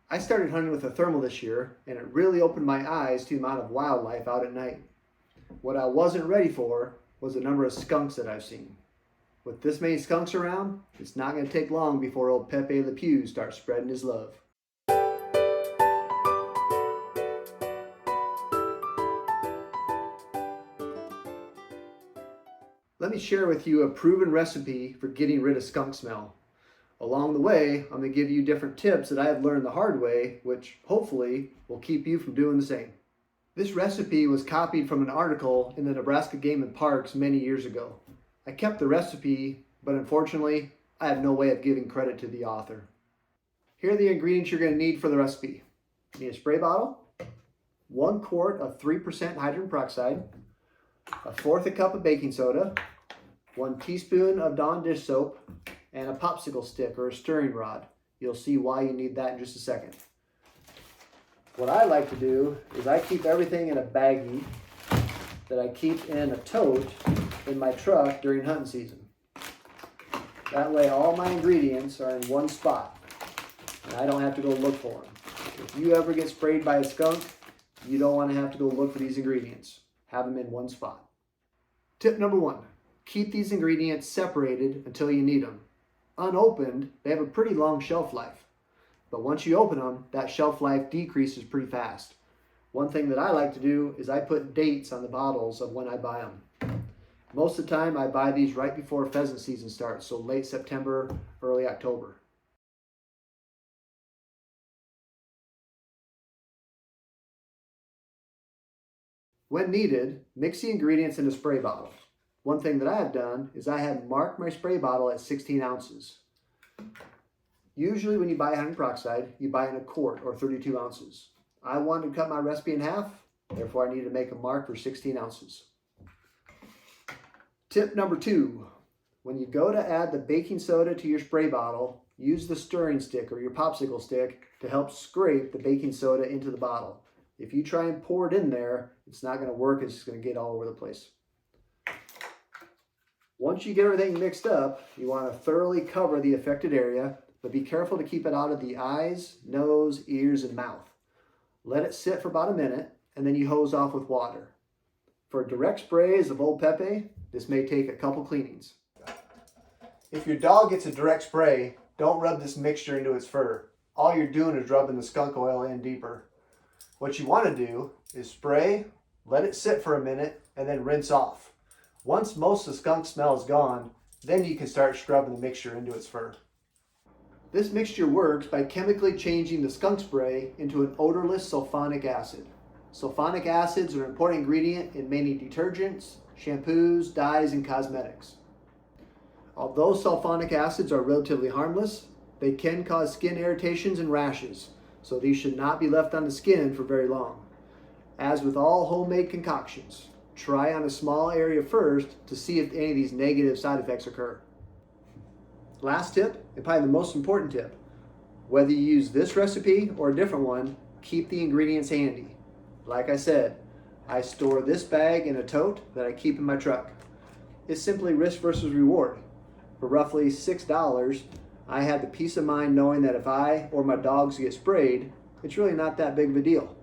I started hunting with a thermal this year, and it really opened my eyes to the amount of wildlife out at night. What I wasn't ready for was the number of skunks that I've seen. With this many skunks around, it's not going to take long before old Pepe Le Pew starts spreading his love. Let me share with you a proven recipe for getting rid of skunk smell. Along the way, I'm going to give you different tips that I have learned the hard way, which hopefully will keep you from doing the same. This recipe was copied from an article in the Nebraska Game and Parks many years ago. I kept the recipe, but unfortunately, I have no way of giving credit to the author. Here are the ingredients you're going to need for the recipe. You need a spray bottle, 1 quart of 3% hydrogen peroxide, 1/4 cup of baking soda, 1 teaspoon of Dawn dish soap, and a popsicle stick or a stirring rod. You'll see why you need that in just a second. What I like to do is I keep everything in a baggie that I keep in a tote in my truck during hunting season. That way all my ingredients are in one spot and I don't have to go look for them. If you ever get sprayed by a skunk, you don't want to have to go look for these ingredients. Have them in one spot. Tip number 1, keep these ingredients separated until you need them. Unopened, they have a pretty long shelf life. But once you open them, that shelf life decreases pretty fast. One thing that I like to do is I put dates on the bottles of when I buy them. Most of the time I buy these right before pheasant season starts, so late September, early October. When needed, mix the ingredients in a spray bottle. One thing that I have done is I have marked my spray bottle at 16 ounces. Usually when you buy hydrogen peroxide, you buy it in a quart or 32 ounces. I wanted to cut my recipe in half, therefore I needed to make a mark for 16 ounces. Tip number 2, when you go to add the baking soda to your spray bottle, use the stirring stick or your popsicle stick to help scrape the baking soda into the bottle. If you try and pour it in there, it's not going to work, it's just going to get all over the place. Once you get everything mixed up, you want to thoroughly cover the affected area, but be careful to keep it out of the eyes, nose, ears, and mouth. Let it sit for about a minute, and then you hose off with water. For direct sprays of Old Pepe, this may take a couple cleanings. If your dog gets a direct spray, don't rub this mixture into its fur. All you're doing is rubbing the skunk oil in deeper. What you want to do is spray, let it sit for a minute, and then rinse off. Once most of the skunk smell is gone, then you can start scrubbing the mixture into its fur. This mixture works by chemically changing the skunk spray into an odorless sulfonic acid. Sulfonic acids are an important ingredient in many detergents, shampoos, dyes, and cosmetics. Although sulfonic acids are relatively harmless, they can cause skin irritations and rashes, so these should not be left on the skin for very long. As with all homemade concoctions, try on a small area first to see if any of these negative side effects occur. Last tip, and probably the most important tip, whether you use this recipe or a different one, keep the ingredients handy. Like I said, I store this bag in a tote that I keep in my truck. It's simply risk versus reward. For roughly $6, I have the peace of mind knowing that if I or my dogs get sprayed, it's really not that big of a deal.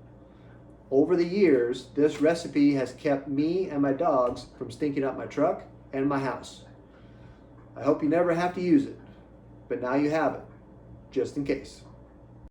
Over the years, this recipe has kept me and my dogs from stinking up my truck and my house. I hope you never have to use it, but now you have it, just in case.